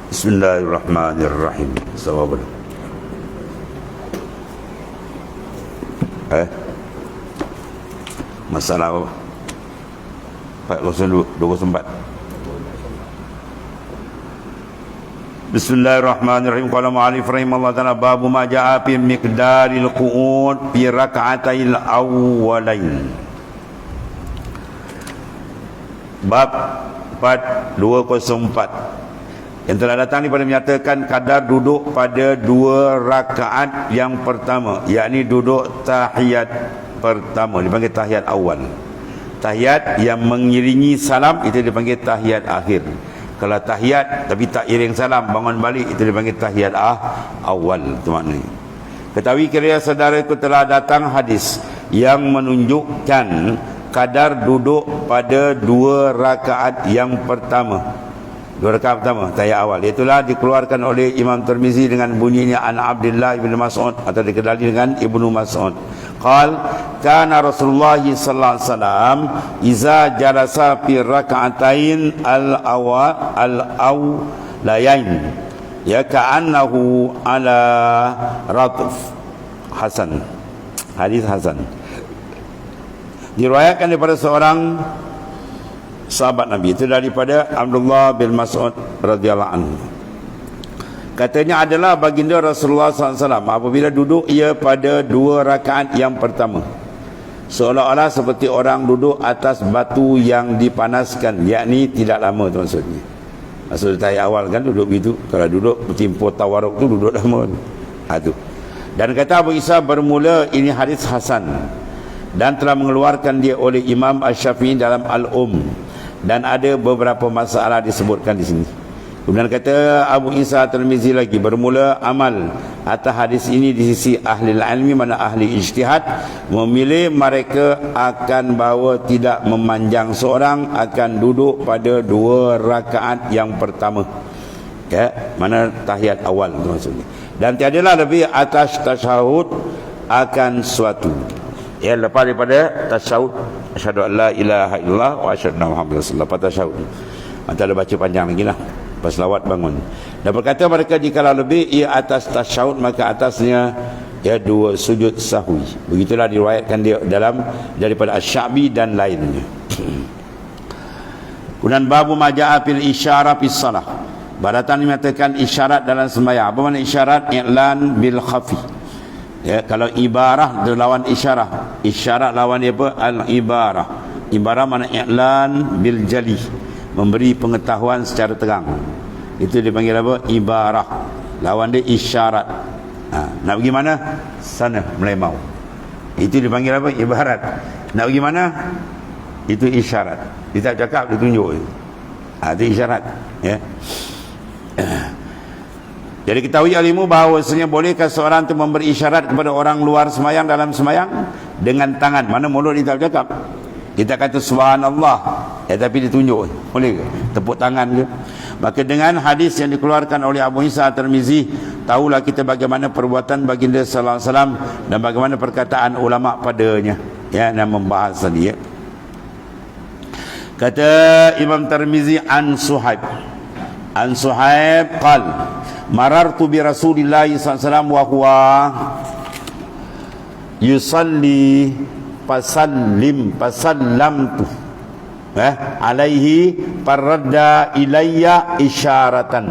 Bismillahirrahmanirrahim. Sawabun. Masalah apa? 402 Bismillahirrahmanirrahim. Qala mu'allif rahimahullah ta'ala babu ma ja'a fi miqdaril qu'ud fi rak'atail awwalain. Bab 4204 yang telah datang daripada menyatakan kadar duduk pada dua rakaat yang pertama, yakni duduk tahiyat pertama dipanggil tahiyat awal. Tahiyat yang mengiringi salam itu dipanggil tahiyat akhir. Kalau tahiyat tapi tak iring salam bangun balik itu dipanggil tahiyat awal. Itu maknanya. Ketahui kiranya saudaraku telah datang hadis yang menunjukkan kadar duduk pada dua rakaat yang pertama. Dua rakaat pertama tahiyat awal. Itulah dikeluarkan oleh Imam Tirmizi dengan bunyinya an Abdullah bin Mas'ud atau dikenali dengan Ibnu Mas'ud. Qal kana Rasulullah sallallahu alaihi wasallam iza jalasa fi rak'atain al-awlayain ya ka'annahu ala ratf. Hasan. Hadis hasan. Diriwayatkan daripada seorang sahabat Nabi, itu daripada Abdullah bin Mas'ud radhiyallahu anhu. Katanya adalah baginda Rasulullah SAW apabila duduk ia pada dua rakaat yang pertama, seolah-olah seperti orang duduk atas batu yang dipanaskan, yakni tidak lama tu maksudnya. Maksud tahiyat awal kan duduk begitu. Kalau duduk bertimpur tawaruk tu duduk lama tu. Dan kata Abu Isa bermula ini hadis hasan dan telah mengeluarkan dia oleh Imam Asy-Syafi'i dalam Al-Um, dan ada beberapa masalah disebutkan di sini. Kemudian kata Abu Isa Tirmizi lagi bermula amal atas hadis ini di sisi ahli ilmi, mana ahli ijtihad memilih mereka akan bahawa tidak memanjang seorang akan duduk pada dua rakaat yang pertama, ya, mana tahiyat awal itu maksudnya, dan tiadalah lebih atas tasyahud akan suatu, ya, lepas daripada tasyahud asyhadu an la ilaha illallah wa asyhadu anna muhammadar rasulullah. Lepas tasyahud maka ada baca panjang lagi lah, pas selawat bangun. Dan berkata mereka jikalau lebih ia atas tasyahud maka atasnya ya dua sujud sahwi. Begitulah diriwayatkan dia dalam daripada Asy-Sya'bi dan lainnya. Kemudian babu maja'a fil isyarah fis salah. Baratan mengatakan isyarat dalam sembahyang. Apa makna isyarat? I'lan bil khafi. Ya, kalau ibarah itu lawan isyarah. Isyarat lawan dia apa? Al-ibarah. Ibarah mana i'lan bil jali, memberi pengetahuan secara terang. Itu dipanggil apa? Ibarah. Lawan dia isyarat. Nak pergi mana? Sana, melemau. Itu dipanggil apa? Ibarat. Nak pergi mana? Itu isyarat. Dia tak cakap, dia tunjuk. Itu isyarat, ya. Jadi ketahui alimu bahawasanya bolehkah seorang itu memberi isyarat kepada orang luar semayang dalam semayang dengan tangan. Mana mulut dia tak cakap. Kita kata subhanallah, ya, tapi ditunjuk. Boleh ke? Tepuk tangan ke? Maka dengan hadis yang dikeluarkan oleh Abu Isa Tirmizi, tahulah kita bagaimana perbuatan baginda sallallahu alaihi wasallam dan bagaimana perkataan ulama padanya, ya, dan membahas tadi, ya. Kata Imam Tirmizi an Suhaib qal marartu bi Rasulillah sallallahu alaihi wasallam wa huwa yusalli fasallamtu alaihi faradda ilayya isyaratan.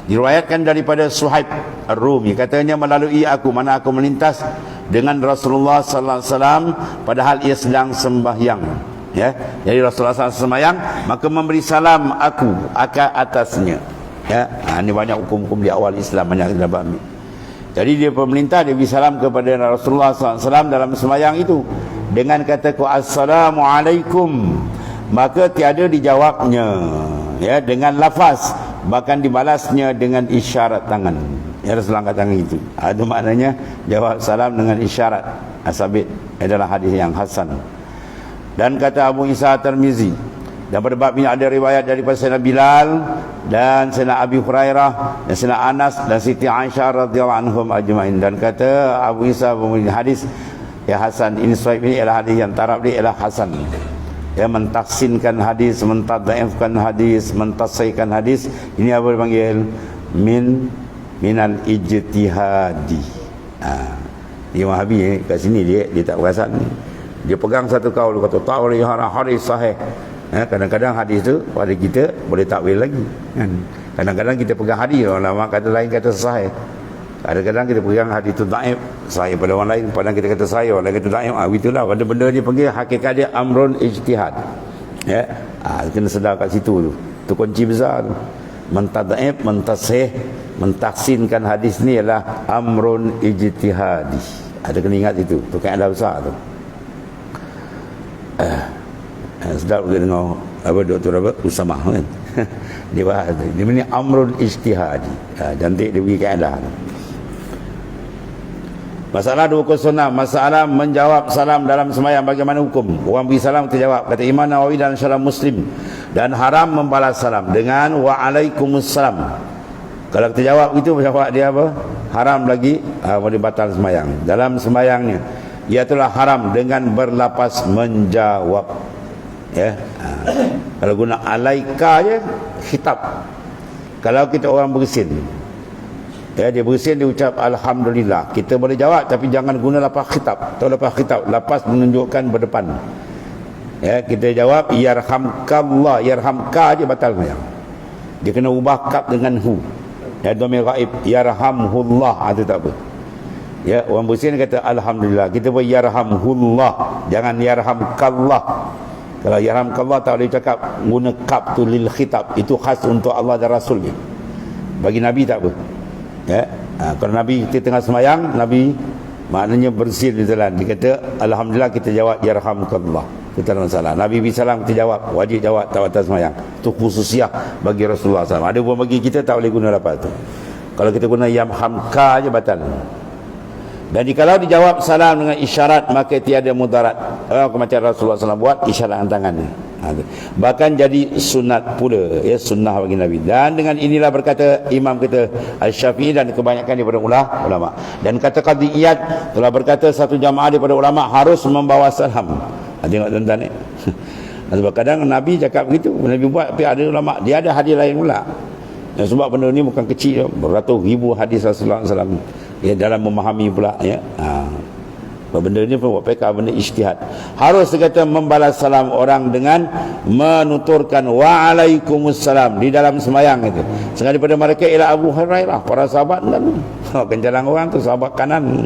Diriwayatkan daripada Suhaib Ar-Rumi, katanya melalui aku, mana aku melintas dengan Rasulullah sallallahu alaihi wasallam padahal ia sedang sembahyang, ya. Jadi Rasulullah sallallahu sembahyang maka memberi salam aku akan atasnya, ya. Ini banyak hukum-hukum di awal Islam banyak kita ambil. Jadi dia pemerintah, dia beri salam kepada Rasulullah SAW dalam sembahyang itu dengan kata assalamualaikum, maka tiada dijawabnya, ya, dengan lafaz, bahkan dibalasnya dengan isyarat tangan, ya, Rasulullah angkat tangan itu. Itu maknanya jawab salam dengan isyarat. Sabit adalah hadis yang hasan. Dan kata Abu Isa Tirmizi, dan pada bab ini ada riwayat daripada Sayyidina Bilal dan Sayyidina Abi Hurairah dan Sayyidina Anas dan Siti Aisyah radhiyallahu anhum ajma'in. Dan kata Abu Isa hadis ya hasan. Ini sahih, ini ialah hadis yang taraf dia ialah hasan. ya, mentaksinkan hadis, mentadhaifkan hadis, mentasihkan hadis, ini apa dipanggil? Minal ijtihadi. Dia Wahabi kat sini dia tak perasan. Dia pegang satu kaul, kata ta'wil hadis sahih. Kadang-kadang hadis tu pada kita boleh takwil lagi kan. Kadang-kadang kita pegang hadis, ulama kata lain kata sahih. Kadang-kadang kita pegang hadis tu dhaif, sahih pada orang lain, padahal kita kata sahih, orang lain kata dhaif. Itulah pada benda dia panggil hakikat dia amrun ijtihad. Ya. Kena sedar kat situ tu. Tu kunci besar tu. Mentadhaif, mentasih, mentaksinkan hadis ni adalah amrun ijtihadi. Ada kena ingat itu. Tu kaedah besar tu. Sedap kita dengar apa Dr. Usama kan. Dia bahas dia ni amrun ijtihadi. Cantik dia bagi kaedah tu. Masalah 206, masalah menjawab salam dalam sembahyang, bagaimana hukum? Orang beri salam terjawab. Kata Imam Nawawi dalam Syarah Muslim, dan haram membalas salam dengan waalaikumsalam. Kalau kita jawab itu, jawab dia apa? Haram lagi, boleh batal sembahyang. Dalam sembahyangnya, ia telah haram dengan berlapas menjawab. Ya. Kalau guna alaika je, khitab. Kalau kita orang bersin, ya, dia bersin, dia ucap alhamdulillah, kita boleh jawab, tapi jangan guna lapas khitab. Atau lapas khitab, lapas menunjukkan berdepan. Ya, kita jawab yarhamkallah, yarhamka je batal sembahyang. Dia kena ubah kap dengan hu. Ya, dhamir ghaib, yarhamhullah, itu tak apa. Ya, orang bersin kata alhamdulillah, kita boleh yarhamhullah, jangan yarhamkallah. Kalau yarhamkallah tak boleh cakap guna kap tu lil khitab, itu khas untuk Allah dan Rasulnya. Bagi Nabi tak apa. Ya, kalau Nabi kita tengah sembahyang, Nabi maknanya bersin di jalan, dia kata alhamdulillah, kita jawab yarhamkallah, kita tak ada masalah. Nabi bisalam kita jawab, wajib jawab, tak batal sembahyang. Itu khususiah bagi Rasulullah SAW. Ada pun bagi kita tak boleh guna apa tu. Kalau kita guna yarhamka aja batal. Dan jikalau dijawab salam dengan isyarat, maka tiada mudarat. Macam Rasulullah SAW buat isyarat tangannya. Bahkan jadi sunat pula, ya, sunnah bagi Nabi. Dan dengan inilah berkata Imam kita Al-Syafi'i dan kebanyakan daripada ulama. Dan kata Qadhi Iyad telah berkata satu jamaah daripada ulama harus membawa salam. Tengok tuan-tuan ni. Sebab kadang Nabi cakap begitu, Nabi buat, tapi ada ulama dia ada hadis lain pula. Ya, sebab benda ni bukan kecil, beratus ribu hadis Rasulullah SAW. Ya, dalam memahami pula, ya. Benda ni pun PK benda ijtihad. Harus kata membalas salam orang dengan menuturkan waalaikumsalam di dalam sembahyang itu. Sengaja daripada mereka ialah Abu Hurairah, para sahabat dan kenjalan orang tu sahabat kanan.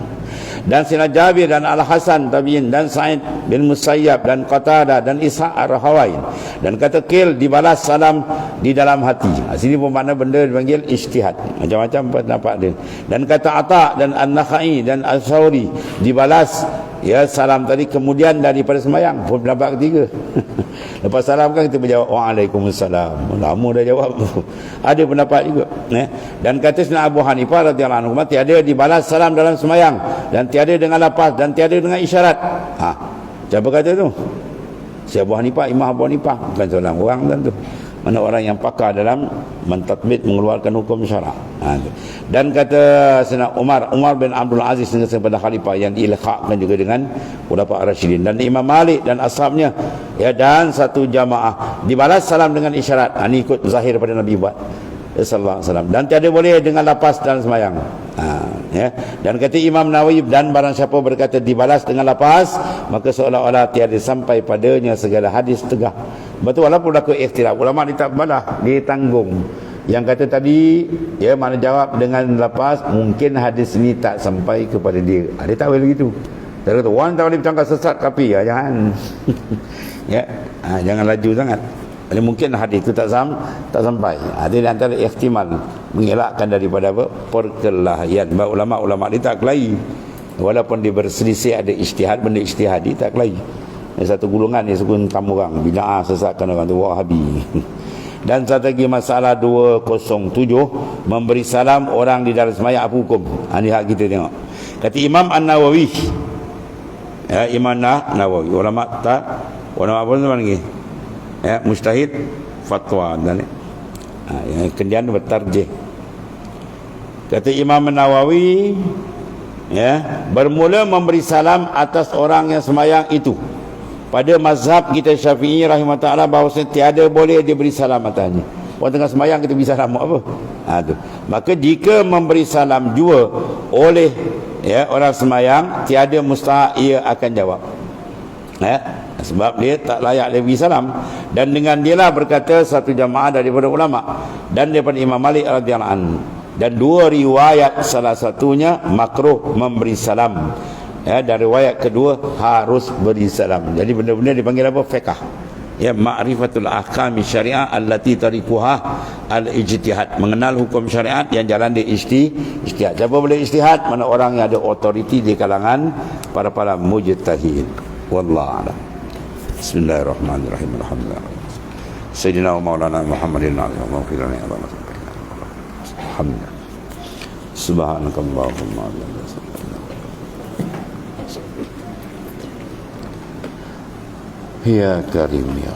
Dan Sina Jabir dan Al-Hasan tabi'in, dan Sa'id bin Musayyab dan Qatadah dan Ishaq Ar-Rahawain. Dan kata Qil dibalas salam di dalam hati. Sini pun makna benda dipanggil ijtihad. Macam-macam pendapat dia. Dan kata Ata dan An-Nakhai dan Al-Thawri dibalas, ya, salam tadi kemudian daripada sembahyang. Pun pendapat ketiga. Lepas salam kan kita menjawab waalaikumsalam. Lama dah jawab. Ada pendapat juga. Dan kata Sayyidina Abu Hanifah radhiyallahu anhu, tiada dibalas salam dalam sembahyang, dan tiada dengan lapas, dan tiada dengan isyarat. Siapa kata tu? Si Abu Hanifah, Imam Abu Hanifah. Bukan seorang orang tentu. Mana orang yang pakar dalam mentadbir, mengeluarkan hukum syarak. Dan kata Sayyidina Umar bin Abdul Aziz dengan pada khalifah yang diilhaqkan juga dengan ulama Rasyidin, dan Imam Malik dan ashabnya, ya, dan satu jamaah dibalas salam dengan isyarat. Ini ikut zahir pada Nabi buat sallallahu alaihi wasallam. Dan tiada boleh dengan lapas dalam sembahyang. Ya. Dan kata Imam Nawawi, dan barang siapa berkata dibalas dengan lapas, maka seolah-olah tiada sampai padanya segala hadis tegah. Betul, walaupun berlaku ikhtilaf, ulama dia tak balah, dia tanggung. Yang kata tadi, ya, mana jawab dengan lapas, mungkin hadis ni tak sampai kepada dia. Dia tak boleh begitu. Dia kata orang tak boleh bercakap sesat kapi, ya, jangan. Ya, jangan laju sangat. Jadi mungkin hadis itu tak sampai. Ada antara ihtimal mengelakkan daripada apa? Perkelahian. Ulama-ulama dia tak kelahi. Walaupun dia berselisih, ada ijtihad, benda ijtihadi tak kelahi. Satu golongan dia suka tamu orang bid'ah, sesatkan orang tu Wahabi. Dan satu lagi masalah 207, memberi salam orang di dalam sembahyang, apa hukum? Ini hak kita tengok. Kata Imam An-Nawawi, ya, Imam Nawawi, ulama tak, ulama apa nama lagi? Ya, mujtahid fatwa dan yang kemudian bertarjih. Kata Imam Nawawi, ya, bermula memberi salam atas orang yang sembahyang itu, pada mazhab kita Syafi'i rahimahullah bahawasanya tiada boleh dia beri salam atasnya. Orang tengah sembahyang kita beri salam apa? Tu. Maka jika memberi salam jua oleh orang sembahyang, tiada mustahak ia akan jawab. Sebab dia tak layak dia beri salam. Dan dengan dialah berkata satu jamaah daripada ulama dan daripada Imam Malik radhiyallahu anhu. Dan dua riwayat, salah satunya makruh memberi salam. Dan riwayat kedua harus beri salam. Jadi benda-benda dipanggil apa? Fiqh. Ma'rifatul ahkam syariah allati tarikuha al-ijtihad, mengenal hukum syariat yang jalan di ijtihad. Siapa boleh ijtihad? Mana orang yang ada otoriti di kalangan para mujtahid. Wallahu a'lam. Bismillahirrahmanirrahim. Alhamdulillah. Sayyidina wa maulana Muhammadin wa firana ya Allah. Alhamdulillah. Subhanakallahumma wa bihamdika. Ya Karim ya